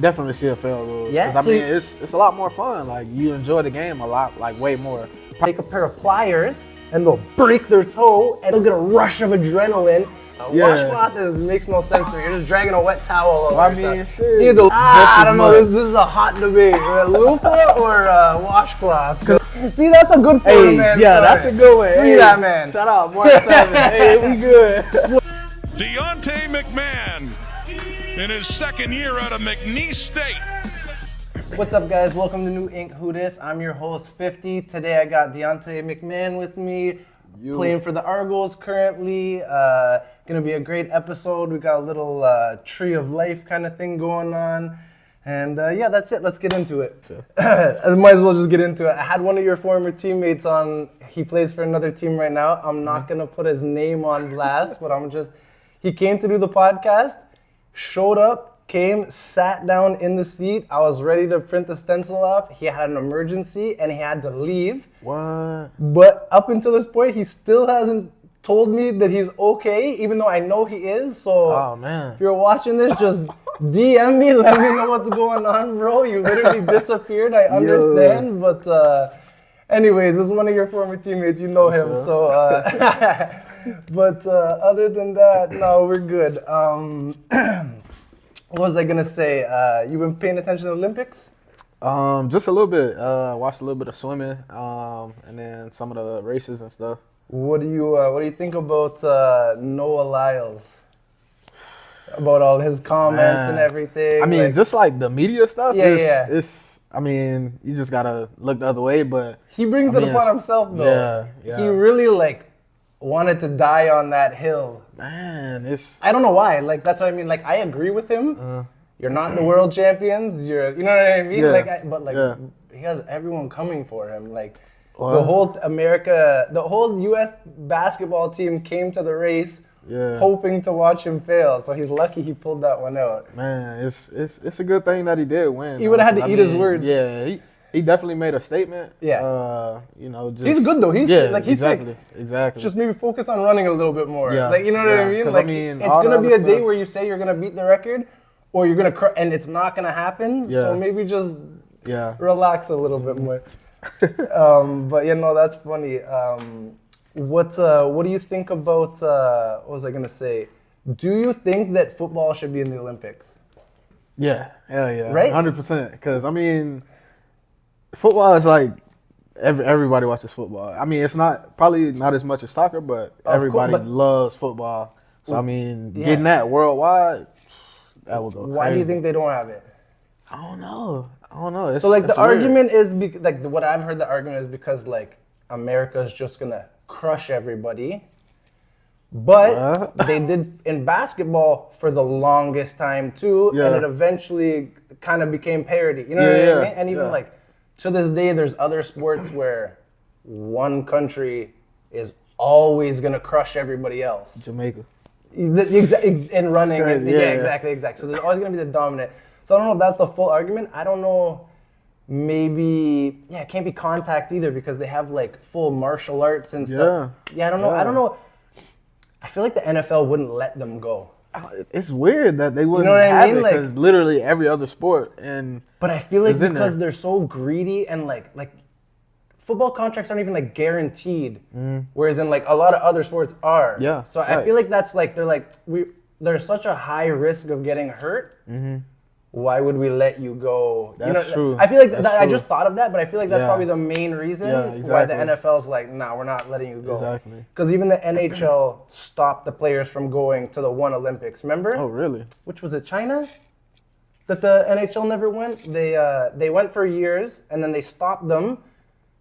Definitely CFL rules. Yeah, I mean, it's a lot more fun. Like, you enjoy the game a lot, like way more. Take a pair of pliers and they'll break their toe and they'll get a rush of adrenaline. A washcloth makes no sense to me. You're just dragging a wet towel over. I mean, shit. I don't know. This is a hot debate. Loofah or washcloth? See, that's a good one, man. Yeah, that's a good one. Free that man. Shout out, Mark 7. Hey, we good. Deonta Mcmahon in his second year out of McNeese State. What's up, guys? Welcome to New Ink Who Dis. I'm your host, 50. Today I got Deonta Mcmahon with me, playing for the Argos currently. Gonna be a great episode. We got a little tree of life kind of thing going on. And yeah, that's it. Let's get into it. Sure. I might as well just get into it. I had one of your former teammates on. He plays for another team right now. I'm not gonna put his name on blast, but he came to do the podcast, showed up, came, sat down in the seat. I was ready to print the stencil off. He had an emergency and he had to leave. What? But up until this point, he still hasn't told me that he's okay, even though I know he is. So oh, man. If you're watching this, just DM me, let me know what's going on, bro. You literally disappeared, I understand. But anyways, this is one of your former teammates. You know him. Sure. So, but other than that, no, we're good. What was I gonna say? You been paying attention to the Olympics? Just a little bit. Watched a little bit of swimming, and then some of the races and stuff. What do you think about Noah Lyles? About all his comments and everything. I mean, just like the media stuff. It's. I mean, you just gotta look the other way. But he brings it upon himself, though. Yeah. He really wanted to die on that hill. Man, it's. I don't know why. That's what I mean. I agree with him. You're not the world champions. You know what I mean? Yeah. He has everyone coming for him. The whole the whole U.S. basketball team came to the race hoping to watch him fail. So he's lucky he pulled that one out. Man, it's a good thing that he did win. He would have had to eat his words. Yeah, he definitely made a statement. Yeah. He's good though. He's exactly. Just maybe focus on running a little bit more. Yeah. You know what I mean? It's gonna be a day where you say you're gonna beat the record, or you're gonna and it's not gonna happen. Yeah. So maybe just relax a little bit more. But that's funny. What do you think about? What was I gonna say? Do you think that football should be in the Olympics? Yeah, hell yeah, right, 100%. Because I mean, football is everybody watches football. I mean, it's probably not as much as soccer, but everybody loves football. So I mean, getting that worldwide, that will go crazy. Why do you think they don't have it? I don't know. So the argument is what I've heard. The argument is because America's just gonna crush everybody, but they did in basketball for the longest time too, and it eventually kind of became parity. You know what I mean? And even to this day, there's other sports where one country is always gonna crush everybody else. Jamaica. In running, exactly. So there's always gonna be the dominant. So I don't know if that's the full argument. I don't know. Maybe it can't be contact either because they have full martial arts and stuff. Yeah, I don't know. I don't know. I feel like the NFL wouldn't let them go. It's weird that they wouldn't have it because literally every other sport But I feel like because they're so greedy and football contracts aren't even guaranteed, whereas in a lot of other sports are. Yeah. So I feel like that's there's such a high risk of getting hurt. Why would we let you go? That's true. I feel like I just thought of that, but I feel like that's probably the main reason why the NFL's nah, we're not letting you go. Exactly. Because even the NHL stopped the players from going to the one Olympics. Remember? Oh, really? Which was it, China? That the NHL never went. They went for years, and then they stopped them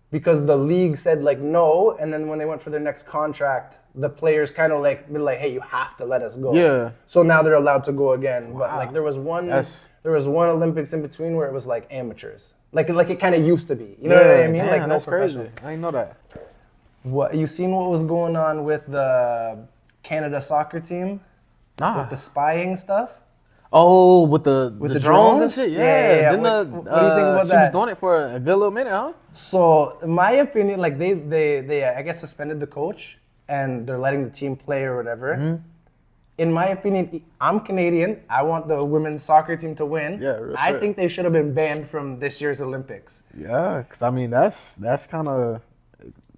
because the league said no, and then when they went for their next contract, the players kind of been hey, you have to let us go. Yeah. So now they're allowed to go again. Wow. But there was one Olympics in between where it was amateurs. It kind of used to be. You know what I mean? Damn, no that's professionals. Crazy. I didn't know that. What you seen what was going on with the Canada soccer team? With the spying stuff? Oh, with the drones and shit? Yeah. What do you think about that? She was doing it for a good little minute, huh? So, in my opinion, they I guess suspended the coach and they're letting the team play or whatever. in my opinion, I'm Canadian. I want the women's soccer team to win. Yeah, real I shit. think they should have been banned from this year's Olympics. Yeah, because I mean, that's kind of,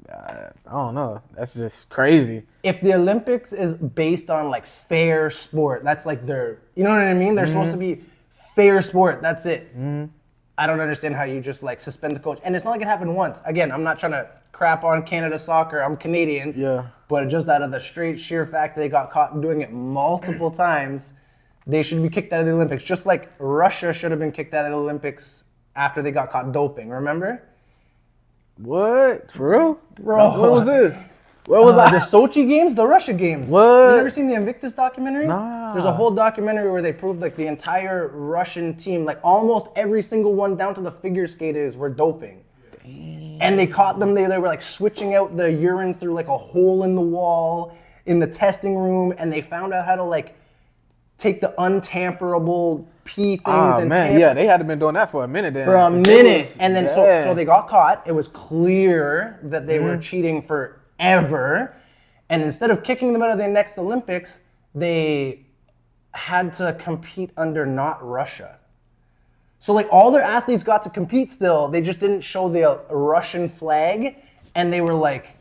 I don't know. That's just crazy. If the Olympics is based on like fair sport, that's like their, you know what I mean? They're supposed to be fair sport. That's it. I don't understand how you just like suspend the coach. And it's not like it happened once. Again, I'm not trying to crap on Canada soccer. I'm Canadian. Yeah. But just out of the straight sheer fact that they got caught doing it multiple times, they should be kicked out of the Olympics. Just like Russia should have been kicked out of the Olympics after they got caught doping. Remember? What? For real? Bro. What was this? Where was The I? Sochi games, the Russia games. What? You never seen the Invictus documentary? Nah. There's a whole documentary where they proved like the entire Russian team, like almost every single one down to the figure skaters were doping. And they caught them, they were like switching out the urine through like a hole in the wall in the testing room, and they found out how to like take the untamperable pee things and tamper. Yeah, they had been doing that for a minute then. For a minute. And then yeah. so they got caught. It was clear that they were cheating forever. And instead of kicking them out of the next Olympics, they had to compete under not Russia. So like all their athletes got to compete still, they just didn't show the Russian flag, and they were like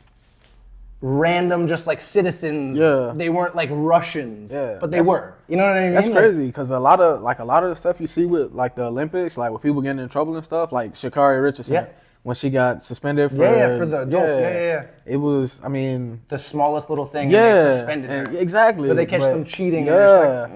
random, just like citizens. Yeah. They weren't like Russians, Yeah, but they were. You know what I mean? That's Like, crazy because a lot of the stuff you see with like the Olympics, like with people getting in trouble and stuff, like Sha'Carri Richardson, Yeah. when she got suspended for for the dope. Yeah. It was, I mean, The smallest little thing, and yeah, they suspended her. exactly. But they catch them cheating, Yeah. and they're just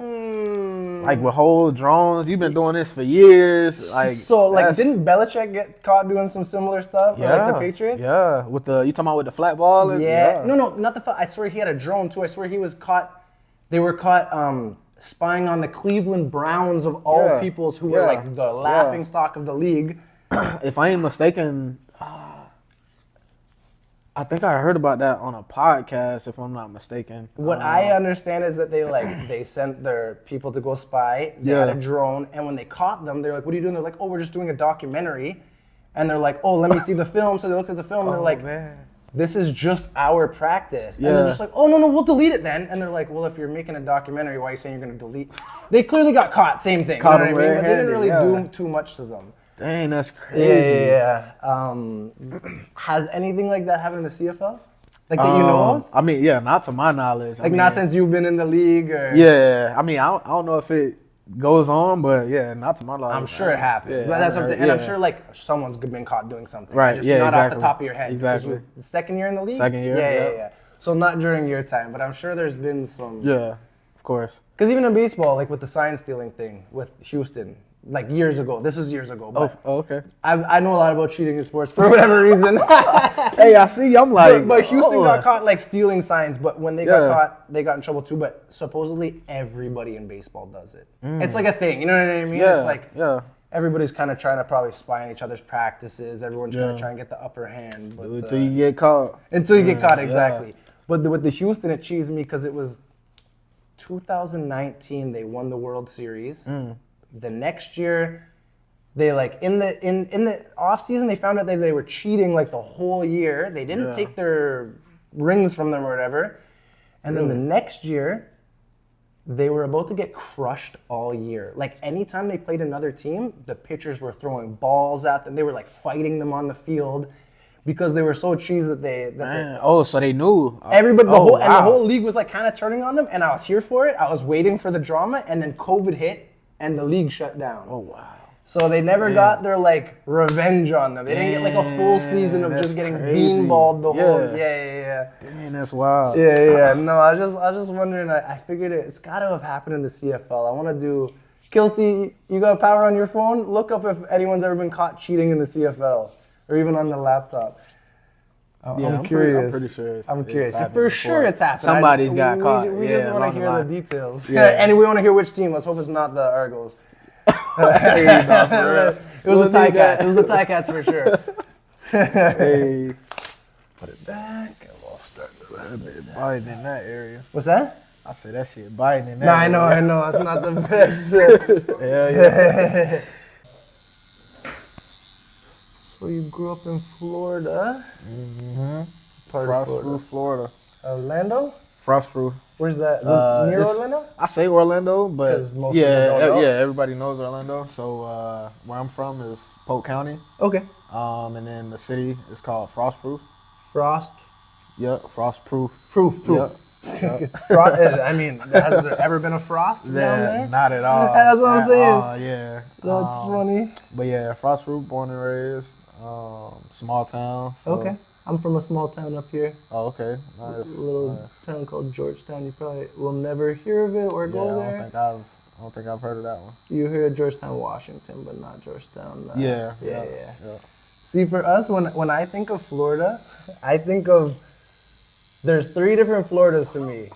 like with whole drones, you've been doing this for years. Like So, like, that's- didn't Belichick get caught doing some similar stuff? yeah, Like the Patriots? Yeah, with the you talking about with the flat ball? And, Yeah. No, not the. I swear he had a drone too. I swear he was caught. They were caught spying on the Cleveland Browns of all Yeah. peoples, who were Yeah. like the laughing stock of the league. If I ain't mistaken, I think I heard about that on a podcast. If I'm not mistaken. What I understand is that they sent their people to go spy. They had a drone, and when they caught them, they're like, "What are you doing?" They're like, "Oh, we're just doing a documentary." And they're like, "Oh, let me see the film." So they looked at the film, and they're like, man. "This is just our practice." And Yeah. they're just like, "Oh, no, we'll delete it then." And they're like, "Well, if you're making a documentary, why are you saying you're going to delete?" They clearly got caught, same thing. Caught you know what I mean? them But they didn't really red-handed, do too much to them. Dang, that's crazy. Yeah. Has anything like that happened in the CFL? Like that you know of? I mean, yeah, not to my knowledge. Like not since you've been in the league, or? Yeah, I mean, I don't know if it goes on, but yeah, not to my knowledge. I'm sure it happened. Yeah, But that's what I'm saying. And I'm yeah. sure like someone's been caught doing something. Right, Just yeah, not off exactly. the top of your head. 'Cause Exactly. you're the second year in the league? Second year, Yeah. yeah. So not during your time, but I'm sure there's been some. Yeah, of course. Because even in baseball, like with the sign stealing thing with Houston, like years ago. This is years ago. But Okay. I know a lot about cheating in sports for whatever reason. Hey, I see. I'm like, But Houston oh. got caught like stealing signs, but when they got Yeah. caught, they got in trouble too. But supposedly everybody in baseball does it. It's like a thing, you know what I mean? Yeah, It's like yeah. everybody's kind of trying to probably spy on each other's practices. Everyone's trying Yeah. to try and get the upper hand. But, Until you get caught. until you get caught, yeah. exactly. But with the Houston, it cheesed me because it was 2019. They won the World Series. The next year, they like in the off season, they found out that they were cheating like the whole year. They didn't take their rings from them or whatever. And then the next year, they were about to get crushed all year. Like anytime they played another team, the pitchers were throwing balls at them. They were like fighting them on the field because they were so cheesed that they Oh, so they knew. everybody Oh, and the wow. whole league was like kind of turning on them, and I was here for it. I was waiting for the drama, and then COVID hit and the league shut down. Oh, wow. So they never got their like revenge on them. They didn't get like a full season of that's just getting crazy. beanballed the whole. Yeah. Yeah. Dang, that's wild. Yeah. No, I was just wondering. I figured it's got to have happened in the CFL. I want to do. Kelsey, you got power on your phone? Look up if anyone's ever been caught cheating in the CFL, or even on the laptop. I'm curious. I'm pretty sure it's curious. happened For before. sure it's happened. Somebody's got caught. We just Yeah, want along to the hear the line. details. Yeah. And we want to hear which team. Let's hope it's not the Argos. Hey, nah, for real. It was the We'll Tie need that. Cats. It was the Tie Cats for sure. Hey, Put it back, and we'll start the rest that of it. shit biting in that area. What's that? I say that shit biting in that No, area. I know. It's not the best shit. Hell yeah. So you grew up in Florida? Part of Florida. FrostProof Florida. Orlando? FrostProof. Where's that? Near Orlando? I say Orlando, but 'Cause most people don't know. everybody knows Orlando. So where I'm from is Polk County. Okay. And then the city is called FrostProof. Frost. Yep, FrostProof. Proof. Yep. I mean, has there ever been a frost down there? Not at all. That's what I'm saying. Yeah. That's funny. But yeah, FrostProof, born and raised, small town. So. Okay. I'm from a small town up here. Oh, okay. Nice. A little town called Georgetown. You probably will never hear of it or go there. I don't think I've heard of that one. You hear of Georgetown, Washington, but not Georgetown. Yeah. See, for us, when I think of Florida, I think of there's 3 different Floridas to me.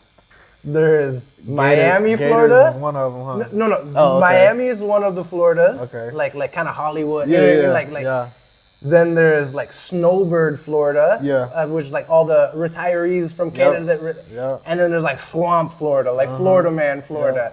There's Miami, Florida. Is one of them, huh? No. Oh, okay. Miami is one of the Floridas. Okay. Like kind of Hollywood. Yeah. Then there's like Snowbird, Florida. Yeah. Which like all the retirees from Canada. And then there's like Swamp, Florida, like Florida Man, Florida.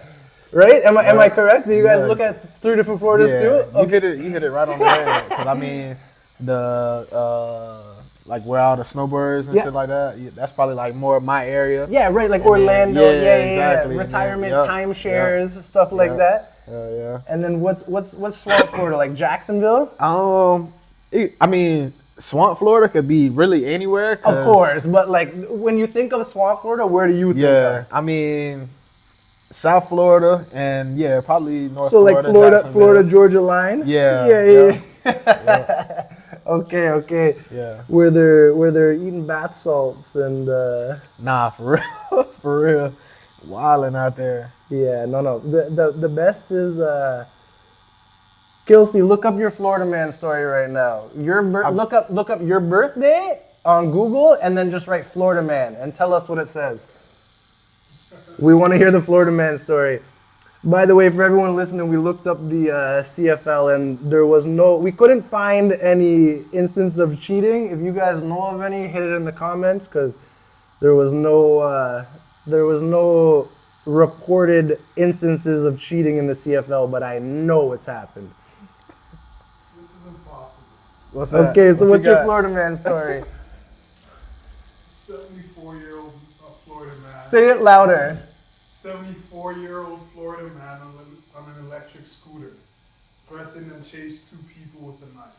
Right? Am I correct? Do you guys look at 3 different Floridas too? Okay. You hit it right on the head. Because I mean, the like where all the snowbirds and shit like that. That's probably like more my area. Yeah, right. Like Orlando. Exactly. Retirement timeshares, stuff like that. Yeah. And then what's Swamp, Florida? Like Jacksonville? I mean, Swamp, Florida could be really anywhere. Of course, but like when you think of Swamp, Florida, where do you think of? Yeah, I mean, South Florida and probably North Florida. So like Florida, Georgia line? Yeah. Okay. Yeah. Where they're eating bath salts and Nah, for real. Wilding out there. Yeah, no. The best is Kelsey, look up your Florida Man story right now. Look up your birthday on Google and then just write Florida Man and tell us what it says. We want to hear the Florida Man story. By the way, for everyone listening, we looked up the C.F.L. and we couldn't find any instance of cheating. If you guys know of any, hit it in the comments because there was no recorded instances of cheating in the C.F.L., but I know it's happened. This is impossible. What's that? Okay, so what's your Florida Man story? 74-year-old Florida man. Say it louder. 74-year-old Florida man on an electric scooter threatened and chased 2 people with a knife.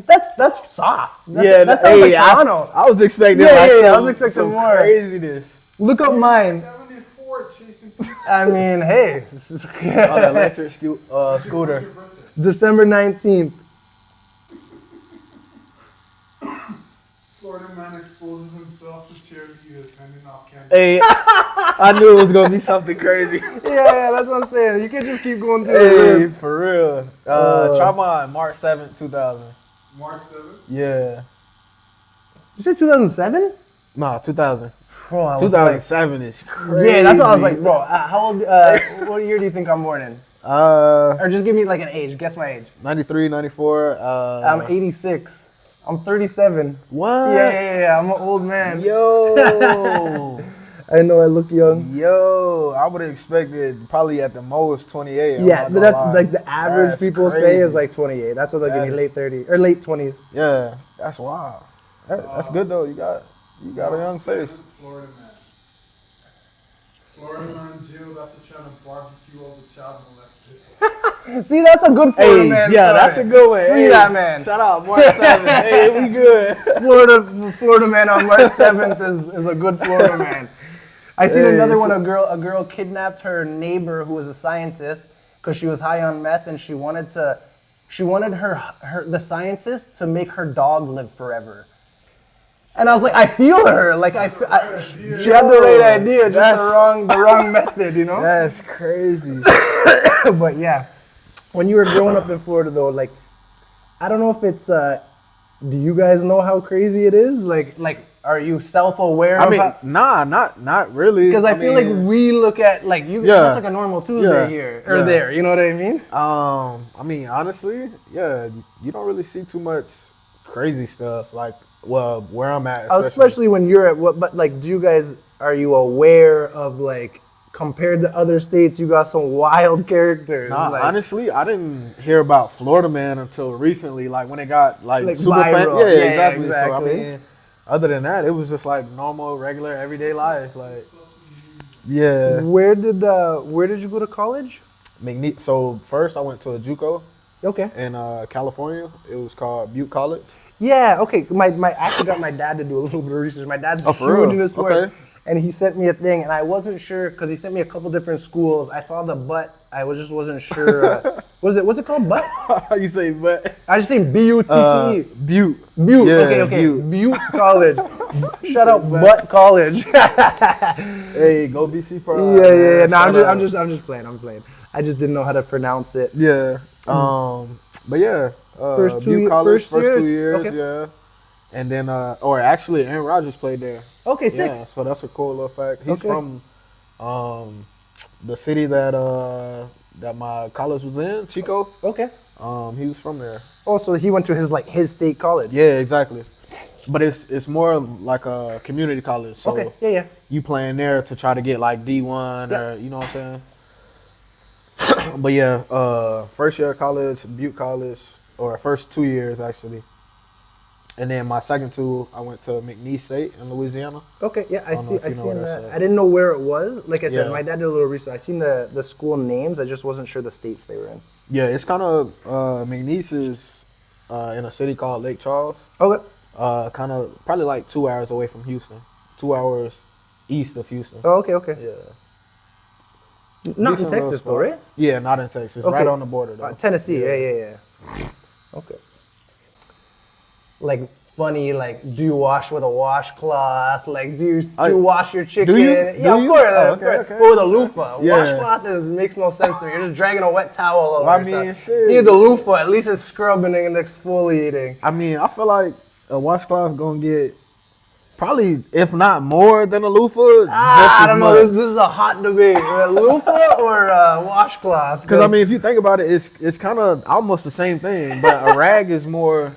That's soft. That sounds like Toronto. I was expecting I was expecting some more. craziness. Look up mine. 74 chasing people. I mean, hey. This is On an electric scooter. December 19th. Florida man exposes himself to cheerleaders handing out candy. Hey, I knew it was gonna be something crazy. Yeah, that's what I'm saying. You can just keep going through Hey, it. for real. Try mine, March 7th, 2000. March 7th? Yeah. You said 2007? Nah, 2000. Bro, I was 2007 is crazy. Yeah, that's what I was like, bro. How old? What year do you think I'm born in? Or just give me like an age. Guess my age. 93, 94. I'm 86. I'm 37. What? Yeah. I'm an old man. Yo. I know I look young. Yo, I would have expected probably at the most 28. Yeah, but that's like the average That's people crazy. say is like 28. That's what they'll give me, late 30s or late 20s. Yeah, that's wild. That's good though. You got a young face. Florida man. Florida man jailed after trying to barbecue all the child molested. See, that's a good Florida man. Yeah, story. that's a good one. Free that man. Shout out March 7th. Hey, we good. Florida man on March 7th is a good Florida man. I seen another one. A girl kidnapped her neighbor who was a scientist because she was high on meth and she wanted the scientist to make her dog live forever. And I was like, I feel her. Like she had the right idea, just the wrong method, you know. That's crazy. But yeah, when you were growing up in Florida, though, like, I don't know if it's. Do you guys know how crazy it is? Like, are you self-aware? I mean, not really. Because I feel like we look at like you. Yeah. That's like a normal Tuesday here or there. You know what I mean? I mean, honestly, you don't really see too much crazy stuff. Like, well, where I'm at, especially when you're at what. But like, are you aware of like? Compared to other states, you got some wild characters. Nah, honestly, I didn't hear about Florida Man until recently, like when it got like super viral. Yeah, exactly. So I mean, other than that, it was just like normal, regular, everyday life. Like, Such Yeah. Where did you go to college? McNeese. So first I went to a JUCO Okay. in California. It was called Butte College. Yeah, okay. I actually got my dad to do a little bit of research. My dad's Oh, for huge real? into sports. Okay. And he sent me a thing, and I wasn't sure, because he sent me a couple different schools. I saw the butt. Wasn't sure. What's it called, butt? How you say butt? I just saying B-U-T-T-E. Butte. Butte. Yeah, Okay. Butte. Butte College. Shout out Butt College. Hey, go BC Pride. Yeah. No, Shout I'm out. just playing. I'm playing. I just didn't know how to pronounce it. Yeah. But yeah. First Butte College, first first year? 2 years, Okay. yeah. And then, or actually, Aaron Rodgers played there. Okay, sick. Yeah, so that's a cool little fact. He's Okay. from the city that my college was in, Chico. Okay. He was from there. Oh, so he went to his state college. Yeah, exactly. But it's more like a community college. So Okay. Yeah. you playing there to try to get like D1 Yeah. or you know what I'm saying? But yeah, first year of college, Butte College, or first 2 years actually. And then my second two, I went to McNeese State in Louisiana. Okay. Yeah, I don't know see. if I you know seen where that. that's at. I didn't know where it was. Like I said, Yeah. my dad did a little research. I seen the school names. I just wasn't sure the states they were in. Yeah, it's kind of McNeese is in a city called Lake Charles. Okay. Kind of probably like 2 hours away from Houston. 2 hours east of Houston. Oh, okay. Yeah. Not in Decent Texas little though, spot. right? Yeah, not in Texas. Okay. Right on the border though. Tennessee. Yeah. Okay. Like funny. Like, do you wash with a washcloth? Like, do you wash your chicken? do you? Yeah, Do of you? course. Oh, of course. okay. Oh, the loofah. Yeah. Washcloth makes no sense to me. You're just dragging a wet towel over. I yourself. mean, shit. You need the loofah. At least it's scrubbing and exfoliating. I mean, I feel like a washcloth gonna get probably, if not more than a loofah. I don't know. This is a hot debate. Loofah or washcloth? Because I mean, if you think about it, it's kind of almost the same thing, but a rag is more.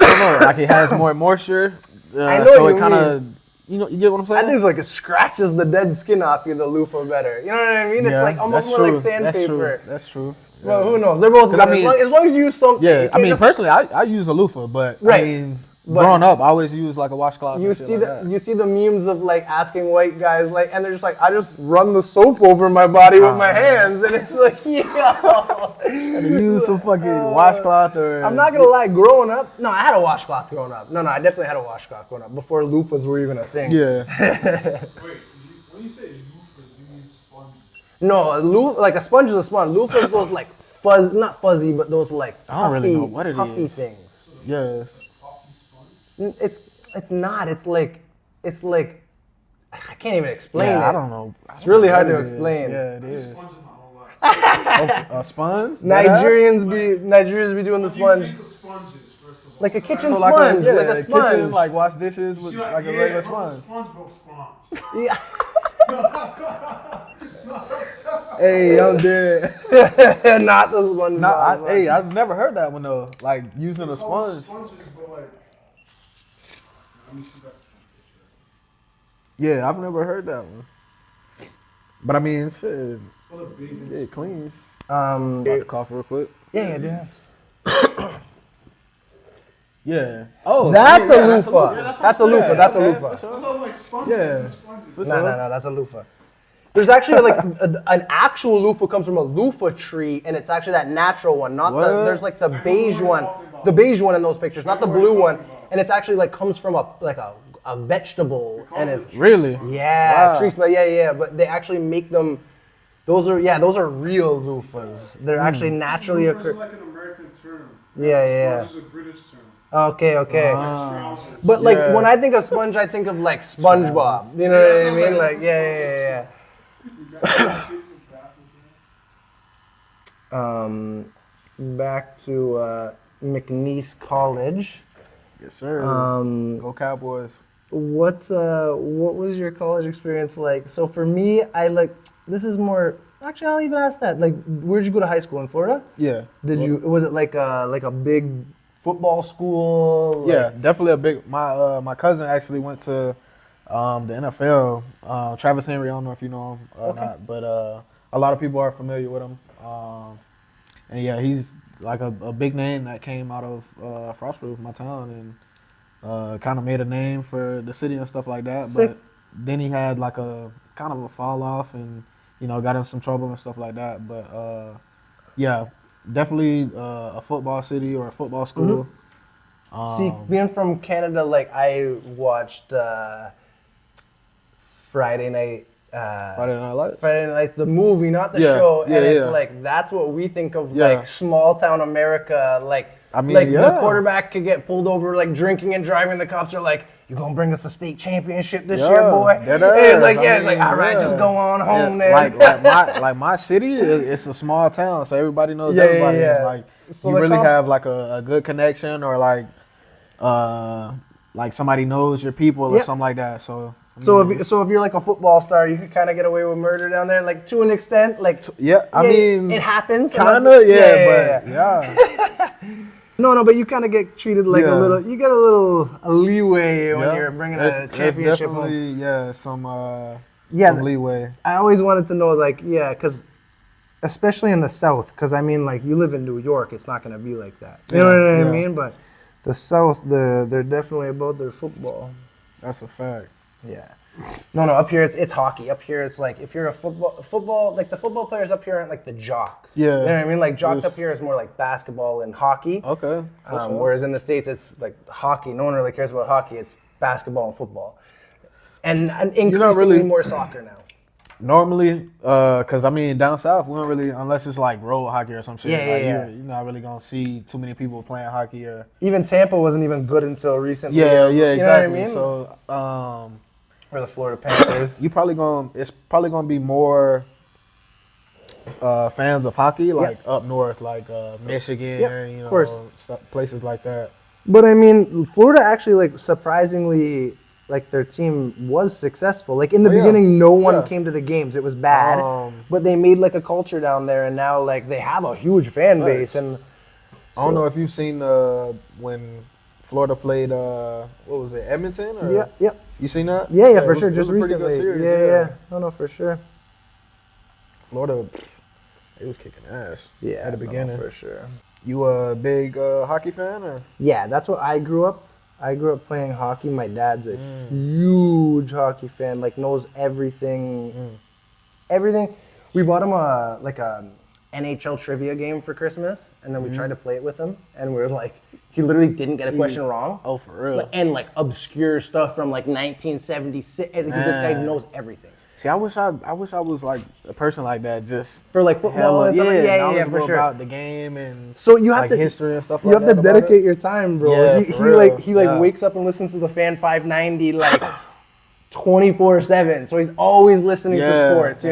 I don't know, like it has more moisture. I know so what it you kind of, you get what I'm saying? I think it's like it scratches the dead skin off you, the loofah better. You know what I mean? It's Yeah, like almost that's more true. like sandpaper. That's true. Well, who knows? They're both. 'Cause I mean- as long as you use something. Yeah, you I can't mean, just- personally, I use a loofah, but Right. I mean, But- growing up, I always use like a washcloth. You and shit see like that. you see the memes of like asking white guys like, and they're just like, I just run the soap over my body with my hands, and it's like, yo. Use some fucking washcloth or. I'm not gonna lie, growing up, no, I had a washcloth growing up. No, I definitely had a washcloth growing up before loofahs were even a thing. Yeah. Wait, when you say loofahs, you mean sponges? No, like a sponge is a sponge. Loofahs those like not fuzzy, but those like I don't really puffy, know what it puffy is. things. Yes. Puffy sponge? It's not. It's like I can't even explain it. I don't know. It's really hard what to it is. explain. Yeah, it I is. use sponge in my whole life. A sponge? Nigerians be doing the What do you sponge. think of sponges, first of all? Like a kitchen So sponge, like like a sponge. kitchen, like wash dishes with See, like a yeah, regular not the sponge. SpongeBob sponge. Yeah. Hey, I'm dead. Not the sponge. Hey, I've never heard that one though. Like using a Call sponge. sponges, but like, let me see that. Yeah, I've never heard that one. But I mean, shit, What a big it clean. Um, About to cough real quick. yeah. Yeah. Oh, That's yeah, a loofah. Yeah, That's a loofah. That's a loofah. That sounds like sponges. Yeah. and sponges. No, that's a loofah. There's actually like an actual loofah comes from a loofah tree, and it's actually that natural one, not What? there's like the beige what you're one, talking about. the beige one in those pictures, not the know what blue you're one, talking about. and it's actually like comes from a vegetable, and it's Really? yeah, Wow. tree smell, yeah, but they actually make them. Those are real loofahs. They're actually naturally Loofah's occur. like an American term. Yeah. Sponge is a British term. Okay. Like trousers. But like Yeah. when I think of sponge, I think of like SpongeBob. You know what I mean? Like yeah. Back to McNeese College. Yes, sir. Go Cowboys. What was your college experience like? So for me, this is more. Actually, I'll even ask that. Like, where'd you go to high school in Florida? Yeah. Was it like a big football school? Yeah, definitely a big. My cousin actually went to the NFL. Travis Henry, I don't know if you know him or not, but a lot of people are familiar with him. And yeah, he's like a big name that came out of FrostProof, my town, and kind of made a name for the city and stuff like that. Sick. But then he had like a kind of a fall off, and got in some trouble and stuff like that. But yeah, definitely a football city or a football school. See, being from Canada, like I watched Friday Night Lights, the movie, not the show, and it's like that's what we think of like small town America. Like, the quarterback could get pulled over like drinking and driving. The cops are like, "You gonna bring us a state championship this year, boy?" It's like, it's like, all right, just go on home, man. Like my city, it's a small town, so everybody knows everybody. Yeah. Like, so you really have like a good connection, or like somebody knows your people or something like that. So if you're like a football star, you could kind of get away with murder down there, like to an extent. Like I mean, it happens. Kinda, but yeah. No, but you kind of get treated like a little. You get a leeway when you're bringing a championship home. Definitely, some leeway. I always wanted to know, like, because especially in the South, because I mean, like, you live in New York, it's not going to be like that. You know what I mean? But the South, they're definitely about their football. That's a fact. Yeah. No, up here it's hockey. Up here it's like if you're a football, like the football players up here aren't like the jocks. Yeah. You know what I mean? Like jocks up here is more like basketball and hockey. Okay. Whereas in the States it's like hockey. No one really cares about hockey. It's basketball and football. And increasingly more soccer now. Normally, because I mean down south we don't really, unless it's like road hockey or some shit. You're not really gonna see too many people playing hockey or. Even Tampa wasn't even good until recently. Yeah, you exactly. Know what I mean? So, or the Florida Panthers. It's probably gonna be more fans of hockey, like up north, like Michigan, of course. Places like that. But I mean, Florida actually, like, surprisingly, like, their team was successful. Like, in the beginning, no one came to the games. It was bad. But they made, like, a culture down there, and now, like, they have a huge fan base. And I don't know if you've seen when Florida played, what was it, Edmonton? Or? Yeah. You seen that? Yeah, for sure. Just recently. Series, yeah. No, for sure. Florida, it was kicking ass. Yeah, at the beginning. For sure. You a big hockey fan, or? Yeah, that's what I grew up. I grew up playing hockey. My dad's a huge hockey fan. Like, knows everything. Everything. We bought him a NHL trivia game for Christmas, and then we tried to play it with him, and we were like, he literally didn't get a question wrong. Oh, for real? And like obscure stuff from like 1976. This guy knows everything. See, I wish I was like a person like that, just for like football and stuff. Yeah, for sure. About the game and so you have like to history and stuff like that. You have to dedicate your time, bro. Yeah, he wakes up and listens to the Fan 590 like 24/7. So he's always listening to sports,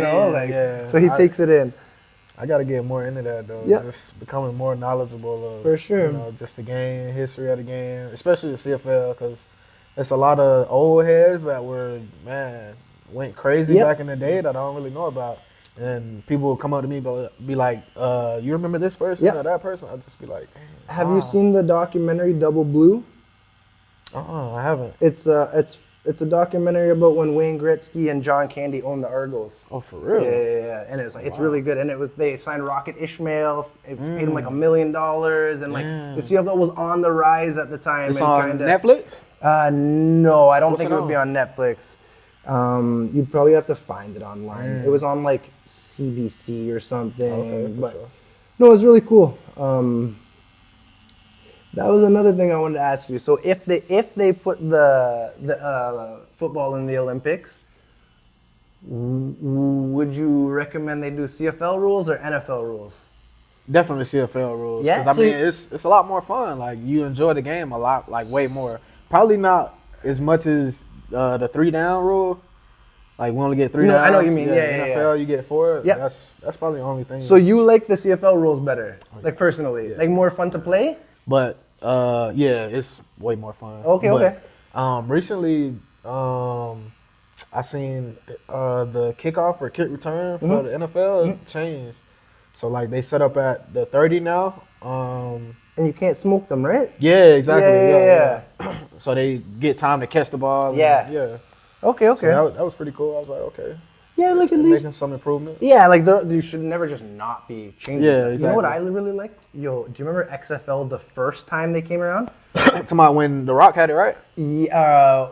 So he takes it in. I gotta get more into that though. Yeah. Just becoming more knowledgeable of, for sure. Just the game, history of the game, especially the C.F.L. because there's a lot of old heads that went crazy back in the day that I don't really know about. And people will come up to me and be like, you remember this person or that person? I'll just be like, have you seen the documentary Double Blue? I haven't. It's a documentary about when Wayne Gretzky and John Candy owned the Argos. Oh, for real? Yeah. And it's really good. And they signed Rocket Ishmael. It paid him like $1 million. And like the CFL was on the rise at the time. It's on Netflix? No, I don't think it would be on Netflix. You'd probably have to find it online. It was on like CBC or something. Okay, but sure. No, it was really cool. That was another thing I wanted to ask you. So if they put the football in the Olympics, would you recommend they do CFL rules or NFL rules? Definitely CFL rules. Yeah, I mean it's a lot more fun. Like you enjoy the game a lot, like way more. Probably not as much as the 3-down rule. Like we only get 3 downs. I know what you mean. NFL you get 4. Yeah. That's probably the only thing. So you like the CFL rules better, like personally, like more fun to play? But it's way more fun. Okay. Recently, I seen the kickoff or kick return for the NFL changed. So like they set up at the 30 now. And you can't smoke them, right? Yeah, exactly. Yeah. So they get time to catch the ball. Yeah. Okay. So that was pretty cool. I was like, okay. Yeah, like at least making some improvement. Yeah, like you should never just not be changing. Yeah, stuff. exactly. You know what I really liked? Do you remember XFL the first time they came around? Talking about when The Rock had it, right? Yeah.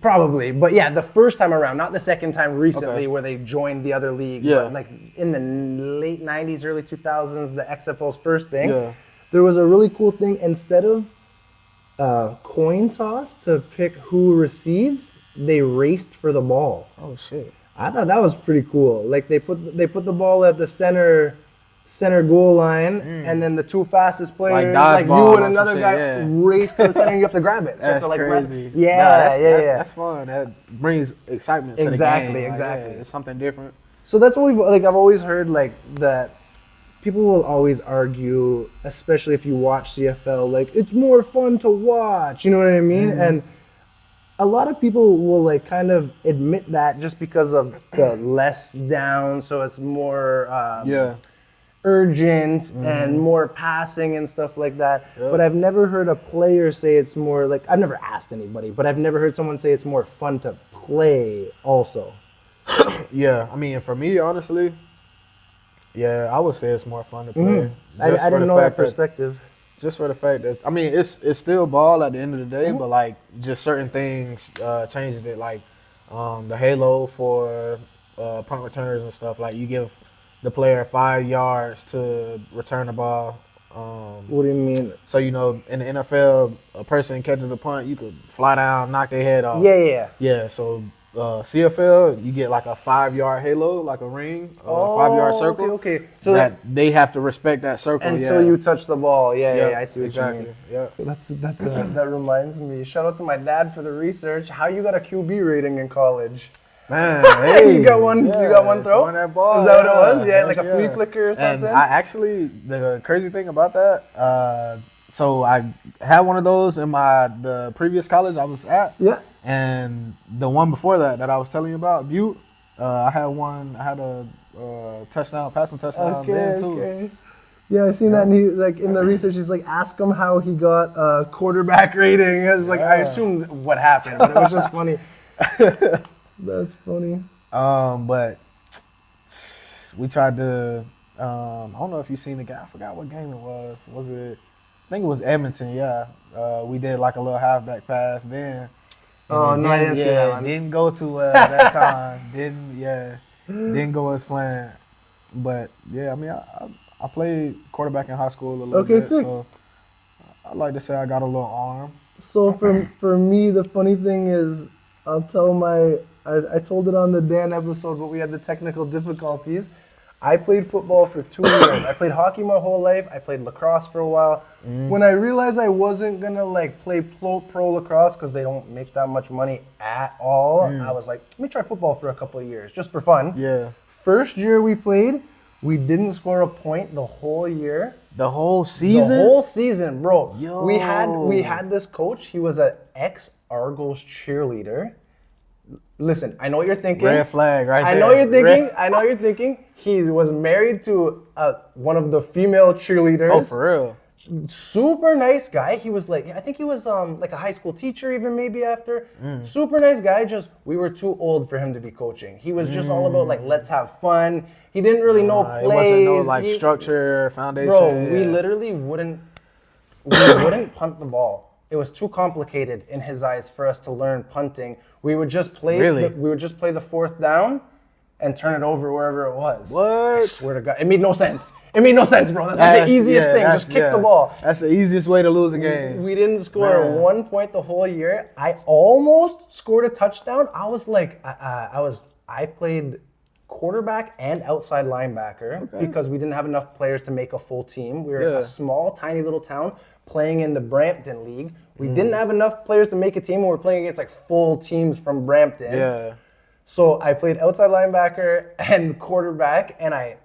Probably, but yeah, the first time around, not the second time recently where they joined the other league. Yeah. But like in the late 90s, early 2000s, the XFL's first thing, there was a really cool thing. Instead of coin toss to pick who receives, they raced for the ball. Oh shit! I thought that was pretty cool. Like they put the ball at the center goal line, and then the two fastest players, like you and another guy, race to the center, and you have to grab it. So That's like, crazy. That's fun. That brings excitement to exactly, the game. Exactly. It's something different. So that's what I've always heard, like, that people will always argue, especially if you watch CFL, like, it's more fun to watch, you know what I mean? And a lot of people will, like, kind of admit that just because of the less down, so it's more urgent and more passing and stuff like that. But I've never heard a player say it's more, like, I've never asked anybody, but I've never heard someone say it's more fun to play also. Yeah, I mean, for me, honestly, I would say it's more fun to play. I didn't know that perspective. Just for the fact that, I mean, it's still ball at the end of the day, but like just certain things changes it. Like the halo for punt returners and stuff. Like you give the player 5 yards to return the ball. What do you mean? So in the NFL, a person catches a punt, you could fly down, knock their head off. Yeah. So CFL, you get like a 5-yard halo, like a ring, a 5-yard circle. Okay. So that they have to respect that circle until you touch the ball. Yeah, I see what you mean. Yeah. That reminds me. Shout out to my dad for the research. How you got a QB rating in college? Man, hey, you got one. You got one throw. On that ball. Is that what it was? Yeah, like a flea flicker or something. And the crazy thing about that, so I had one of those in the previous college I was at. Yeah. And the one before that I was telling you about, Butte, I had a passing touchdown there too. Okay. Yeah, I seen that. And he, like, in the research, he's like, ask him how he got a quarterback rating. I was like, I assumed what happened, but it was just funny. That's funny. But we tried to. I don't know if you seen the guy. I forgot what game it was. Was it? I think it was Edmonton. Yeah. We did like a little halfback pass then. Oh no! I didn't see that one. Didn't go too well that time. Didn't go as planned. But yeah, I mean, I played quarterback in high school a little bit. Sick. So I like to say I got a little arm. So for me, the funny thing is, I'll tell I told it on the Dan episode, but we had the technical difficulties. I played football for 2 years. I played hockey my whole life. I played lacrosse for a while. When I realized I wasn't gonna like play pro lacrosse because they don't make that much money at all, I was like, let me try football for a couple of years just for fun. Yeah. First year we played, we didn't score a point the whole year. The whole season? The whole season, bro. Yo. We had this coach. He was an ex-Argos cheerleader. Listen, I know what you're thinking. Red flag right there. I know you're thinking. He was married to one of the female cheerleaders. Oh, for real? Super nice guy. He was like, I think he was like a high school teacher even maybe after. Super nice guy. Just we were too old for him to be coaching. He was just all about like, let's have fun. He didn't really know plays. It wasn't no structure, foundation. Bro, we literally wouldn't punt the ball. It was too complicated in his eyes for us to learn punting. We would just play. We would just play the fourth down, and turn it over wherever it was. What? I swear to God, it made no sense. It made no sense, bro. That's like the easiest thing. Just kick the ball. That's the easiest way to lose a game. We didn't score 1 point the whole year. I almost scored a touchdown. I was like, I played quarterback and outside linebacker because we didn't have enough players to make a full team. We were a small, tiny little town playing in the Brampton League. We didn't have enough players to make a team, and we're playing against like full teams from Brampton. Yeah. So I played outside linebacker and quarterback, and I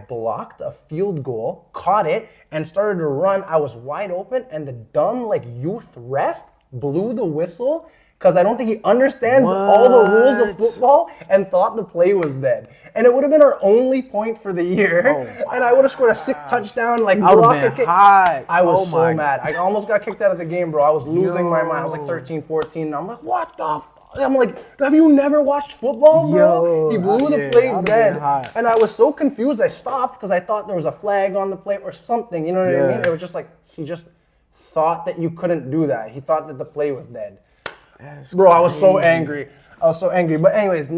blocked a field goal, caught it, and started to run. I was wide open, and the dumb like youth ref blew the whistle because I don't think he understands all the rules of football and thought the play was dead. And it would have been our only point for the year. And I would have scored a sick touchdown, like block a kick. I was so mad. I almost got kicked out of the game, bro. I was losing my mind. I was like 13, 14. And I'm like, what the f? I'm like, have you never watched football, bro? He blew the play dead. And I was so confused. I stopped because I thought there was a flag on the play or something. You know what I mean? It was just like, he just thought that you couldn't do that. He thought that the play was dead. Bro, I was so angry. But anyways,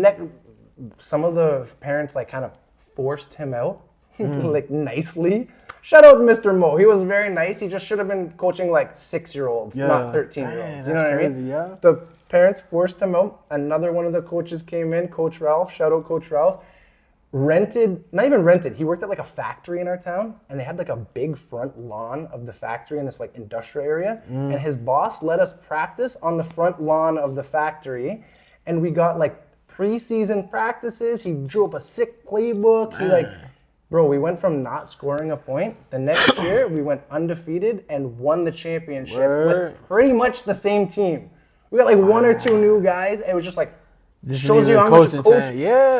some of the parents like kind of forced him out, like nicely. Shout out to Mr. Mo. He was very nice. He just should have been coaching like 6-year-olds, not 13-year-olds. You know what I mean? Yeah. The parents forced him out. Another one of the coaches came in, Coach Ralph. Shout out Coach Ralph. Not even rented. He worked at like a factory in our town, and they had like a big front lawn of the factory in this like industrial area. And his boss let us practice on the front lawn of the factory, and we got like preseason practices. He drew up a sick playbook. Bro, we went from not scoring a point. The next year, we went undefeated and won the championship with pretty much the same team. We got like one or two new guys. It was just like, shows you how much a coach,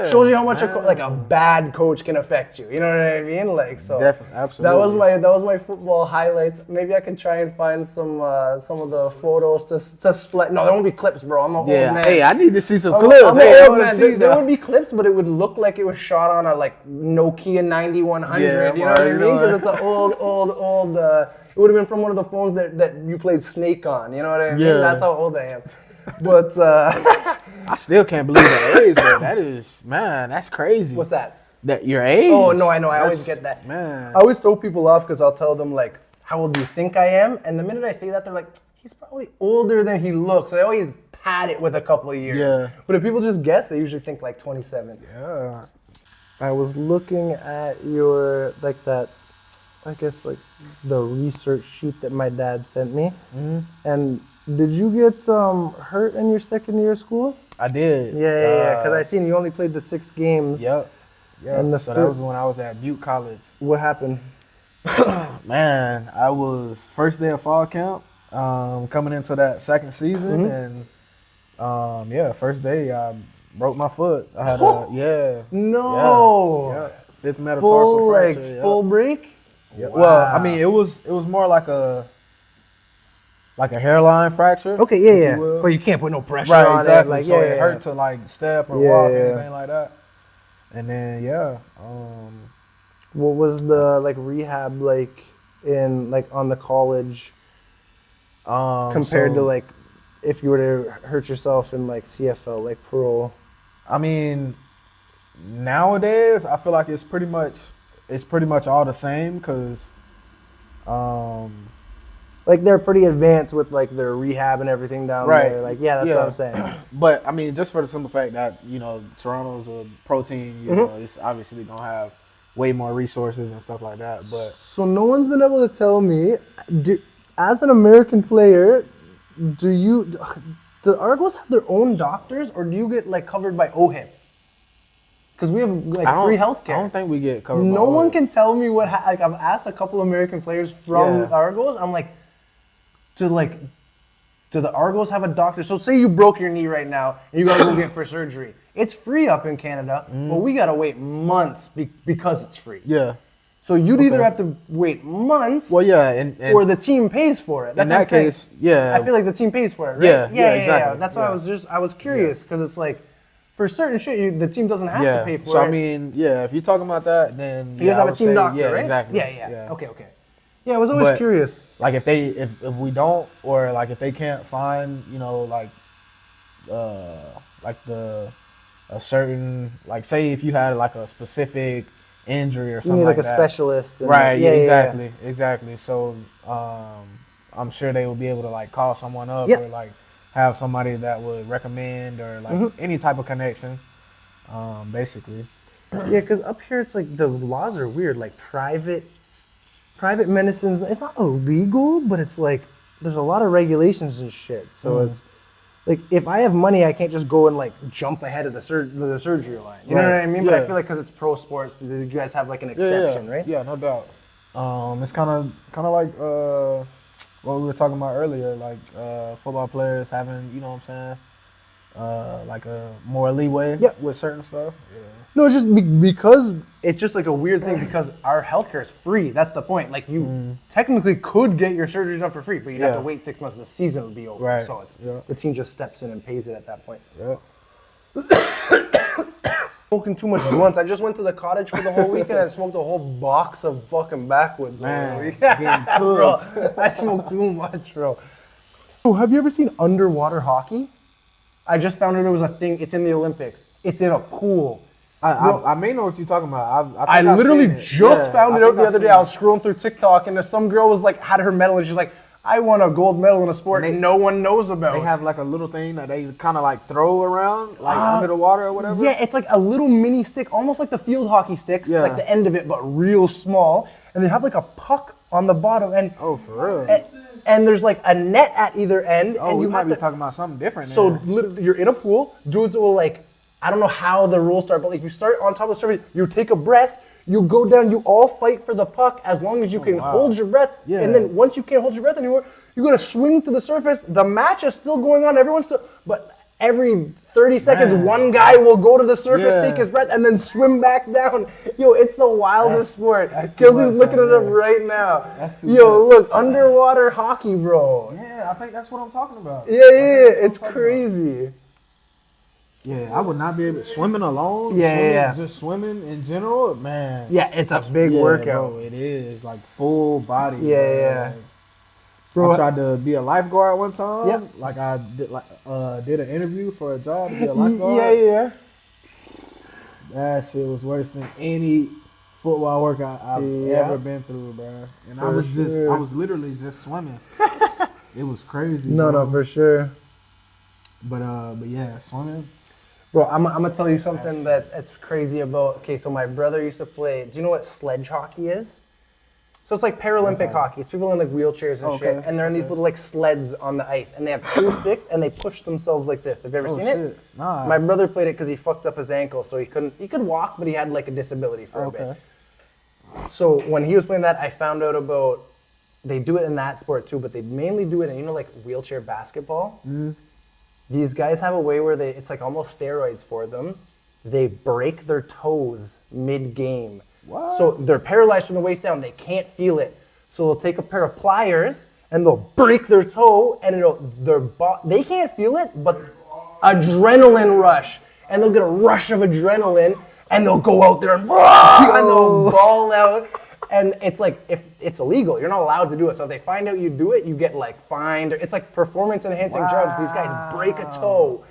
shows you how much a bad coach can affect you. You know what I mean? Like, so definitely, absolutely. That was my football highlights. Maybe I can try and find some of the photos to split. No, there won't be clips, bro. I'm an old man. Hey, I need to see some clips. I'm an old man. There would be clips, but it would look like it was shot on a like Nokia 9100. You know what I mean? Because it's an old. It would have been from one of the phones that you played Snake on. You know what I mean? Yeah. That's how old I am. But I still can't believe that age, though. That is, man, that's crazy. What's that? That your age? Oh, no, I know. I always get that. Man. I always throw people off because I'll tell them, like, how old do you think I am? And the minute I say that, they're like, he's probably older than he looks. So I always pad it with a couple of years. Yeah. But if people just guess, they usually think like 27. Yeah. I was looking at your, like that, I guess, like the research sheet that my dad sent me. Mm-hmm. And did you get hurt in your second year of school? I did. Yeah. Because I seen you only played the 6 games. Yep. And so that was when I was at Butte College. What happened? Man, I was first day of fall camp, coming into that second season, and first day I broke my foot. I had fifth metatarsal fracture. Full break? Yeah. Wow. Well, I mean, it was more like a hairline fracture. Okay, yeah. But you can't put no pressure on exactly. it. Like, so it hurt to like step or walk or anything like that. And then what was the like rehab like in like on the college compared to like if you were to hurt yourself in like C.F.L, like pro? I mean, nowadays I feel like it's pretty much all the same because like they're pretty advanced with like their rehab and everything down there. Like that's what I'm saying. But I mean, just for the simple fact that Toronto's a pro team, you know, it's obviously gonna have way more resources and stuff like that. But so no one's been able to tell me, as an American player, do the Argos have their own doctors or do you get like covered by OHIP? Because we have like free healthcare. I don't think we get covered. No one can tell me what. Like I've asked a couple American players from Argos. I'm like, do the Argos have a doctor? So say you broke your knee right now and you gotta go get for surgery. It's free up in Canada, but we gotta wait months because it's free. Yeah. So you'd either have to wait months. Well, and or the team pays for it. That's in that case, I feel like the team pays for it, right? Yeah, exactly. That's why I was curious because it's like, for certain shit, the team doesn't have to pay for it. So I mean, if you're talking about that, then you guys have a team doctor, right? Exactly. Yeah. Okay. Yeah, I was always curious. Like if we don't, or like if they can't find, a certain, like say if you had like a specific injury or something you need like a that. Specialist. Right. Exactly. So I'm sure they will be able to like call someone up or like have somebody that would recommend or like any type of connection, basically. Yeah, because up here it's like the laws are weird. Like private medicine, it's not illegal, but it's like there's a lot of regulations and shit. So it's like if I have money, I can't just go and like jump ahead of the surgery line. You know what I mean? But I feel like because it's pro sports, you guys have like an exception, right? Yeah, no doubt. It's kind of like what we were talking about earlier, like football players having, you know what I'm saying, like a more leeway with certain stuff. Yeah. No, it's just because it's just like a weird thing because our healthcare is free. That's the point. Like you technically could get your surgery done for free, but you'd have to wait 6 months. The season would be over. Right. So it's the team just steps in and pays it at that point. Yeah. Smoking too much blunts. I just went to the cottage for the whole weekend and smoked a whole box of fucking backwoods. Man, bro. I smoked too much, bro. Oh, have you ever seen underwater hockey? I just found out it was a thing. It's in the Olympics. It's in a pool. I may know what you're talking about. I literally just found it out the other day. I was scrolling through TikTok, and some girl was like, had her medal, and she's like, I won a gold medal in a sport no one knows about. They have like a little thing that they kind of like throw around, like under the water or whatever. Yeah, it's like a little mini stick, almost like the field hockey sticks, like the end of it, but real small. And they have like a puck on the bottom. And oh, for real? And there's like a net at either end. Oh, and you might be talking about something different. So literally, you're in a pool. Dudes will like, I don't know how the rules start, but like you start on top of the surface, you take a breath, you go down, you all fight for the puck as long as you can hold your breath. Yeah. And then once you can't hold your breath anymore, you're gonna swing to the surface. The match is still going on. Everyone's still, but every 30 seconds, one guy will go to the surface, take his breath, and then swim back down. Yo, it's the wildest sport. Kelsey's looking it up right now. Yo, look, underwater hockey, bro. Yeah, I think that's what I'm talking about. Yeah, it's crazy. Yeah, I would not be able to swimming alone. Just swimming in general, man. Yeah, it's a big workout. Bro, it is like full body. Yeah. Bro, I tried to be a lifeguard one time. Yeah. Like I did an interview for a job to be a lifeguard. Yeah. That shit was worse than any football workout I've ever been through, bro. And I was literally just swimming. It was crazy. No, for sure. But yeah, swimming. Bro, I'm gonna tell you something that's crazy about. Okay, so my brother used to play. Do you know what sledge hockey is? So it's like Paralympic hockey. It's people in like wheelchairs and shit, and they're in these little like sleds on the ice, and they have two sticks, and they push themselves like this. Have you ever seen it? Nah. My brother played it because he fucked up his ankle, so he couldn't. He could walk, but he had like a disability for a bit. So when he was playing that, I found out about. They do it in that sport too, but they mainly do it in like wheelchair basketball. Mm-hmm. These guys have a way where it's like almost steroids for them. They break their toes mid-game. What? So they're paralyzed from the waist down. They can't feel it. So they'll take a pair of pliers and they'll break their toe, and they can't feel it, but adrenaline rush. And they'll get a rush of adrenaline, and they'll go out there and they'll ball out. And it's like, if it's illegal, you're not allowed to do it. So if they find out you do it, you get like fined. It's like performance enhancing drugs. These guys break a toe.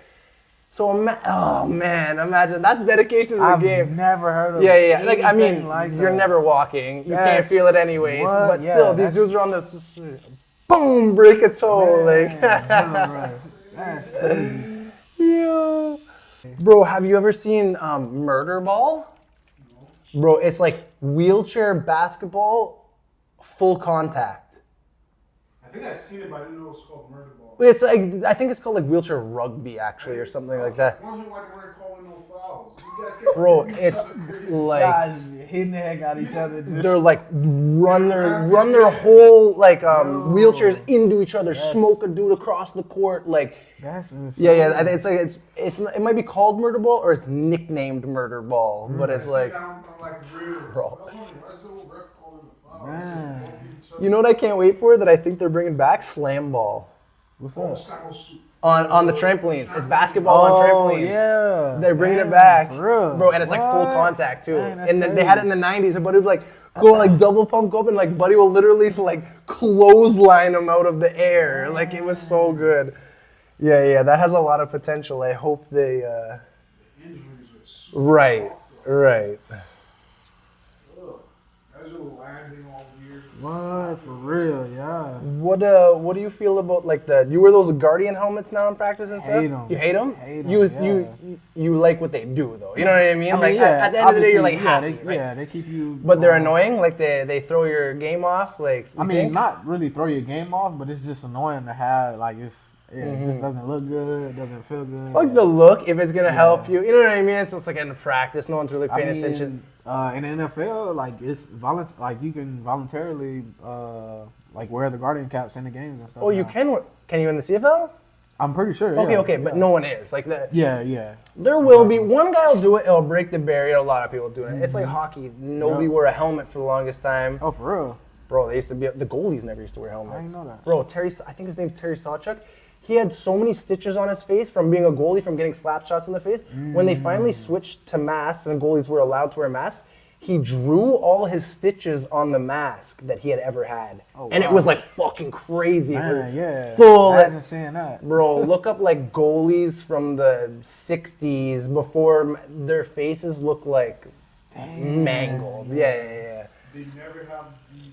So, oh man, imagine, that's dedication to the game. I've never heard of Like, I mean, you're never walking. You can't feel it anyways. What? But still, these dudes are on the, boom, break a toe. Man, that's crazy. Yeah. Bro, have you ever seen Murder Ball? Bro, it's like wheelchair basketball, full contact. I think I've seen it, but I didn't know it was called Murder Ball. It's like, I think it's called like wheelchair rugby actually, or something like that. I wonder why they weren't calling no fouls. These guys Bro, it's like guys hitting the heck out of each other. They're like run their whole like wheelchairs into each other, smoke a dude across the court, like. That's insane. Yeah. I think it's like it might be called Murder Ball or it's nicknamed Murder Ball, but it's like, bro. Man. You know what I can't wait for that I think they're bringing back? Slam Ball. What's up? On the trampolines. It's basketball on trampolines. Yeah. They're bringing it back. For real? Bro, and it's like full contact too. Man, and then they had it in the 90s, and Buddy would like go like double pump up, and like Buddy will literally like clothesline him out of the air. Like it was so good. Yeah, that has a lot of potential. I hope they Right. What? For real, yeah. What do you feel about like you wear those Guardian helmets now in practice and stuff? Hate them. You hate them? Hate them, You like what they do though. You know what I mean? Like at the end of the day, you're like happy, right? They keep you. But they're annoying. Like they throw your game off. Like I mean, not really throw your game off, but it's just annoying to have like it just doesn't look good. It doesn't feel good. Like the look, if it's gonna help you, you know what I mean? So it's like in practice, no one's really paying attention. In the NFL, like it's like you can voluntarily like wear the Guardian caps in the games and stuff. Oh, you can? Can you in the C.F.L? I'm pretty sure. Okay, but no one is like that. Yeah. There will be one guy will do it. It'll break the barrier. A lot of people doing it. It's like hockey. Nobody wore a helmet for the longest time. Oh, for real? Bro, they used to be the goalies never used to wear helmets. I didn't know that. Bro, I think his name's Terry Sawchuk. He had so many stitches on his face from being a goalie, from getting slap shots in the face. When they finally switched to masks and goalies were allowed to wear masks, he drew all his stitches on the mask that he had ever had. Oh, and wow. it was like fucking crazy. Man, yeah. Full. Imagine seeing that. Bro, look up like goalies from the 60s before their faces look like mangled. Yeah. They never have the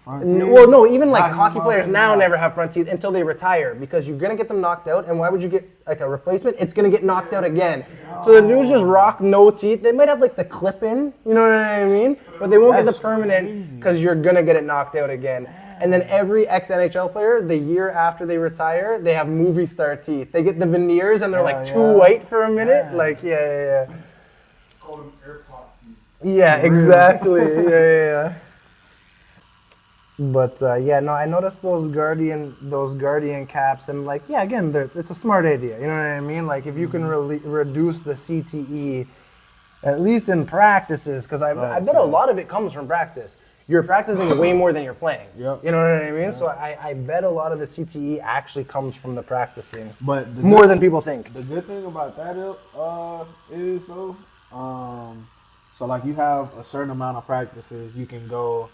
front teeth. Well, no, even like Not hockey players now anymore. never have front teeth until they retire because you're gonna get them knocked out, and why would you get like a replacement? It's gonna get knocked out again. So the dudes just rock no teeth. They might have like the clip in, you know what I mean? But they won't get the That's permanent because you're gonna get it knocked out again. And then every ex-NHL player, the year after they retire, they have movie star teeth. They get the veneers and they're like too white for a minute. Like, yeah. Call them AirPod teeth. Yeah, exactly. yeah. But no, I noticed those Guardian caps, and like, yeah, again, it's a smart idea. You know what I mean? Like, if you can reduce the CTE, at least in practices, because I bet a lot of it comes from practice. You're practicing way more than you're playing. Yep. You know what I mean? Yep. So I bet a lot of the CTE actually comes from the practicing. But more than people think. The good thing about that is though, so like you have a certain amount of practices, you can go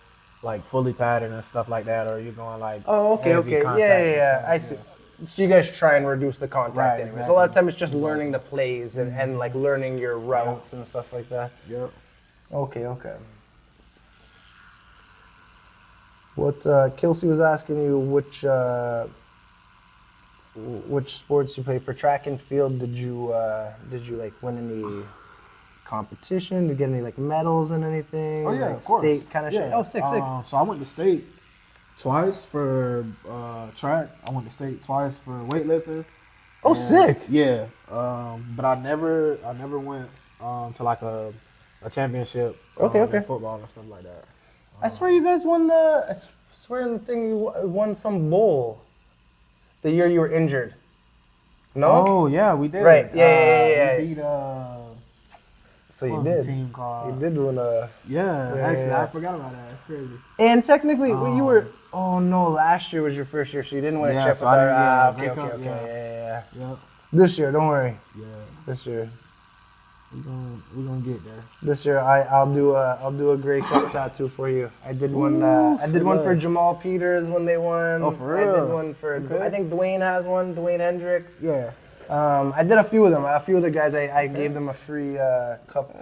like fully padded and stuff like that, or you're going like heavy contact yeah. and I stuff, see. So you guys try and reduce the contact Right, anyway. exactly. So a lot of times it's just learning the plays and like learning your routes and stuff like that. Yep. Okay. What Kelsey was asking you which sports you play for track and field? Did you like win any competition? Did you get any like medals and anything? Oh yeah, like of course. State kind of shit. Oh, sick. So I went to state twice for track. I went to state twice for weightlifting. Oh, sick. Yeah. But I never went to like a championship. Okay. In football and stuff like that. I swear you guys won I swear in the thing you won some bowl the year you were injured. No? Oh yeah, we did. Right. Yeah. We beat So you what was the did. team called? You did win a. Yeah, actually, I forgot about that. It's crazy. And technically, you were. Oh no! Last year was your first year, so you didn't win a Yeah, chip so with I our. didn't- Okay. yeah. Yeah. Yep. This year, don't worry. Yeah. This year. We're gonna get there. This year, I'll do a Grey Cup tattoo for you. I did one. I did one for Jamal Peters when they won. Oh, for real? I did one for. Okay. I think Dwayne has one. Dwayne Hendricks. Yeah. I did a few of them. A few of the guys, I gave them a free cup.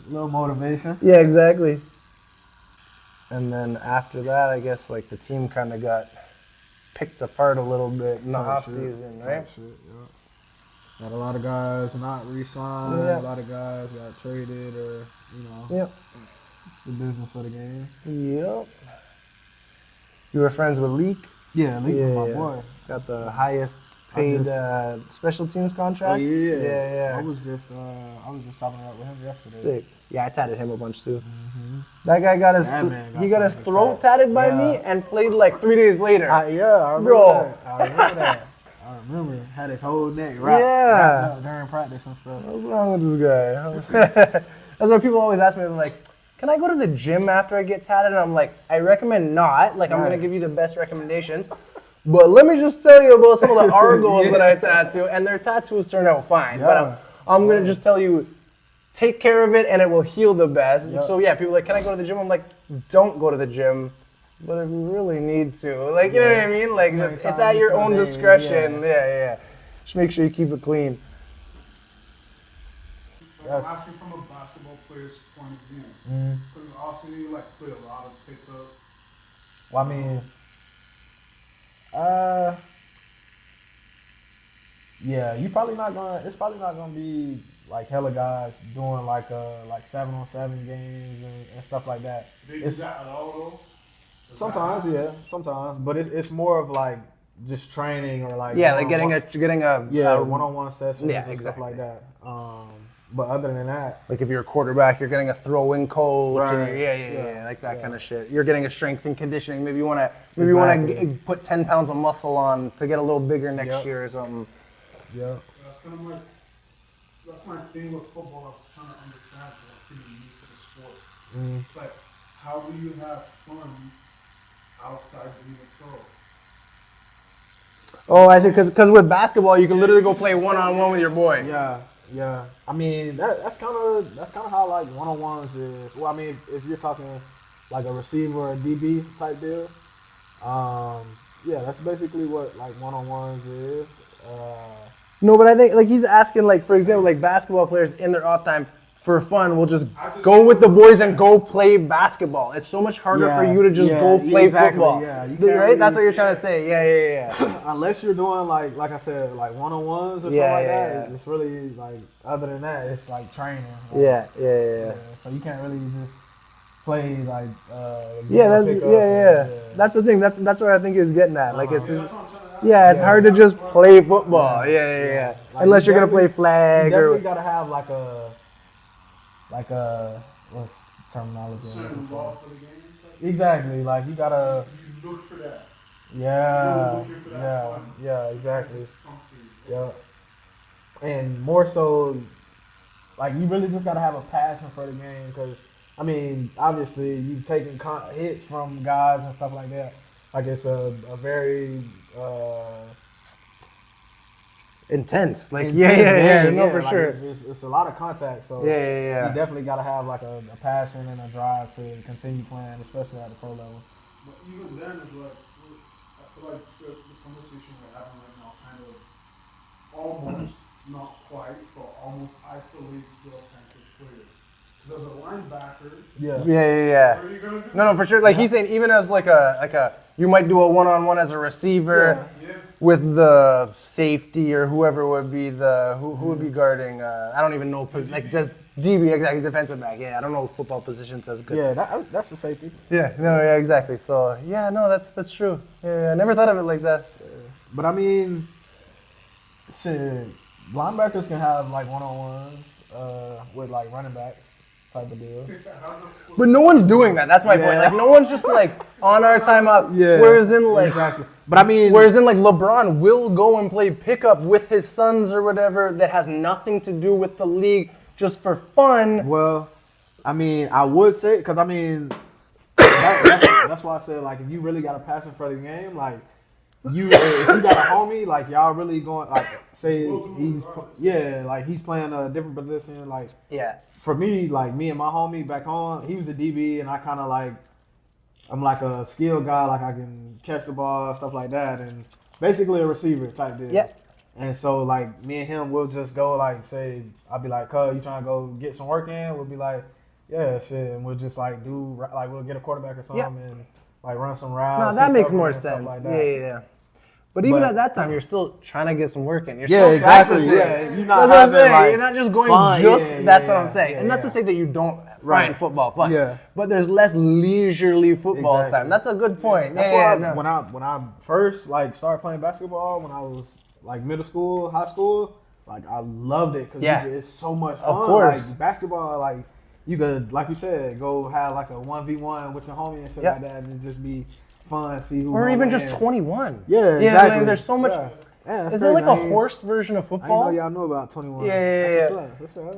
Little motivation. Yeah, exactly. And then after that, I guess like the team kind of got picked apart a little bit in the off season, right? Shit, yeah. Got a lot of guys not re-signed. Yeah. A lot of guys got traded, or Yep. it's the business of the game. Yep. You were friends with Leak? Yeah, Lee was my boy. Got the highest paid special teams contract. Oh, yeah. Yeah. I was just talking about with him yesterday. Sick. Yeah, I tatted him a bunch too. That guy got his That man got he got some his good throat tats. tatted by me and played like 3 days later. I remember Bro. that. I remember that. I remember. Had his whole neck wrapped up during practice and stuff. What's wrong with this guy? That's why people always ask me, like, can I go to the gym after I get tatted? And I'm like, I recommend not. Like, I'm going to give you the best recommendations. But let me just tell you about some of the Argos that I tattoo, and their tattoos turn out fine. Yeah. But I'm going to just tell you, take care of it, and it will heal the best. Yeah. So, yeah, people are like, can I go to the gym? I'm like, don't go to the gym. But if you really need to, like, you know what I mean? Like, just, it's at your own discretion. Yeah. Just make sure you keep it clean. I'm asking from a basketball player's point of view. Because also you like play a lot of pickup. Well, I mean, yeah, it's probably not gonna be like hella guys doing like 7-on-7 games and stuff like that. They do that at all though? Sometimes, but it's more of like just training or like Yeah, like getting a one-on-one sessions Yeah, and stuff exactly. like that. But other than that, like if you're a quarterback, you're getting a throw-in coach. Right. And yeah, like that kind of shit. You're getting a strength and conditioning. Maybe you want to put 10 pounds of muscle on to get a little bigger next year or something. yeah. That's kind of that's my thing with football. I was trying to understand. That's pretty unique to the sport. It's like, how do you have fun outside being a pro? Oh, I see. Because with basketball, you can literally go play one-on-one with your boy. Yeah. Yeah, I mean that's kind of how like one-on-ones is. Well, I mean if you're talking like a receiver or a DB type deal, yeah, that's basically what like one-on-ones is. No, but I think like he's asking like for example like basketball players in their off time for fun will just go with the boys and go play basketball. It's so much harder for you to just go play football. Yeah, right? Really, that's what you're trying to say. Yeah. Unless you're doing like I said, like one-on-ones or something like that. It's really like other than that, it's like training. Like, yeah. So you can't really just play like. That's the thing. That's what I think he was getting at. Like it's hard to just play football. Yeah. Like unless you're gonna play flag. You definitely gotta have like a what's the terminology? Exactly. Like you gotta. You look for that. Yeah, exactly. Yeah. And more so, like you really just gotta have a passion for the game because, I mean, obviously you've taken hits from guys and stuff like that. Like it's a very intense. Like for sure. It's a lot of contact. So You definitely gotta have like a passion and a drive to continue playing, especially at the pro level. But even then, it's like I feel like the conversation we're having right now kind of almost, not quite, but almost isolates the offensive players. Because as a linebacker, what are you gonna do? No, for sure. Like he's saying, even as like a you might do a one-on-one as a receiver with the safety or whoever would be who would be guarding. I don't even know, like just DB, exactly, defensive back. Yeah, I don't know football positions as good. Yeah, that's the safety. Yeah, exactly. So that's true. Yeah, I never thought of it like that. But I mean, shit, linebackers can have like one-on-ones with like running backs type of deal. But no one's doing that. That's my point. Like no one's just like on our time up. Yeah. Whereas in like, exactly. But I mean, like LeBron will go and play pickup with his sons or whatever that has nothing to do with the league, just for fun. Well, I mean, I would say, because I mean, that's why I said like if you really got a passion for the game, like if you got a homie, like y'all really going like say he's playing a different position, like For me, like me and my homie back home, he was a DB, and I kind of like, I'm like a skill guy, like I can catch the ball, stuff like that, and basically a receiver type deal. Yeah. And so like me and him, we'll just go like say, I'll be like, "Cuz, you trying to go get some work in?" We'll be like, "Yeah, shit," and we'll just like we'll get a quarterback or something and like run some routes. No, that makes more sense. Like that. Yeah. But even at that time, you're still trying to get some work in. You're still practicing. Yeah, you're not having, like, you're not just going fun. That's what I'm saying. And not to say that you don't find football fun. Yeah. But there's less leisurely football time. That's a good point. That's why when I first like started playing basketball, when I was like middle school, high school, like I loved it because it's so much fun. Of course. Like basketball, like you could, like you said, go have like a 1v1 with your homie and stuff like that, and it just be fun, see who. Or even just 21. Yeah, exactly. Like, there's so much. Yeah, is there like a horse version of football? I know y'all know about 21. Yeah.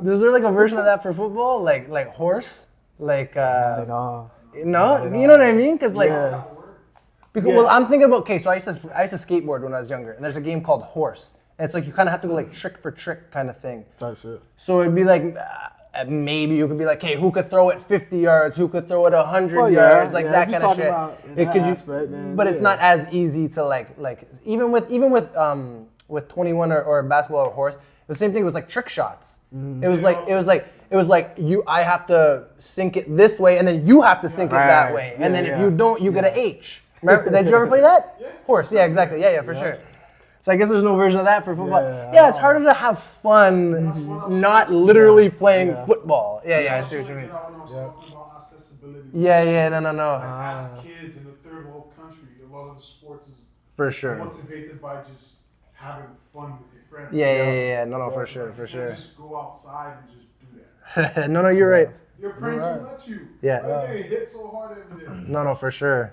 Is there like a version of that for football? Like horse? Like no, you know what I mean? Because well, I'm thinking about so I used to skateboard when I was younger, and there's a game called Horse, and it's like you kind of have to go like trick for trick kind of thing. Type shit. So it'd be like. Maybe you could be like, hey, who could throw it 50 yards? Who could throw it 100 yards? Like that kind of shit. But it's not as easy to like even with 21 or basketball or horse, the same thing. It was like trick shots. It was like I have to sink it this way, and then you have to sink it that way, and then if you don't, you get an H. Remember? Did you ever play that? Horse. Yeah, exactly. Yeah, for sure. So I guess there's no version of that for football. Yeah, it's harder to have fun, not literally playing football. I see what you mean. I was talking about accessibility. No. As kids in a third world country, a lot of the sports is for sure motivated by just having fun with your friends. No, for sure. Just go outside and just do that. No, you're right. Your parents will let you. Yeah. They hit so hard every day. No, for sure.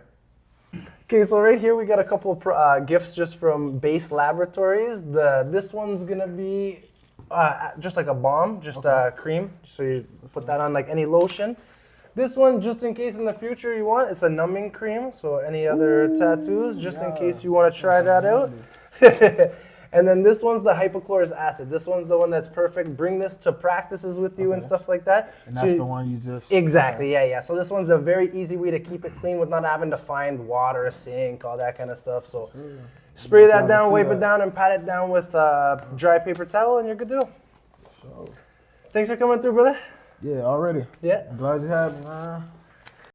Okay, so right here we got a couple of gifts just from Base Laboratories. This one's gonna be just like a balm, just cream. So you put that on like any lotion. This one, just in case in the future you want, it's a numbing cream. So any other tattoos, just in case you want to try that out. And then this one's the hypochlorous acid. This one's the one that's perfect. Bring this to practices with you and stuff like that. And that's the one you just... Exactly, yeah. So this one's a very easy way to keep it clean with not having to find water, a sink, all that kind of stuff. So spray that down, wipe it down, and pat it down with dry paper towel, and you're good to go. Thanks for coming through, brother. Yeah, already. Yeah. I'm glad you had me, man.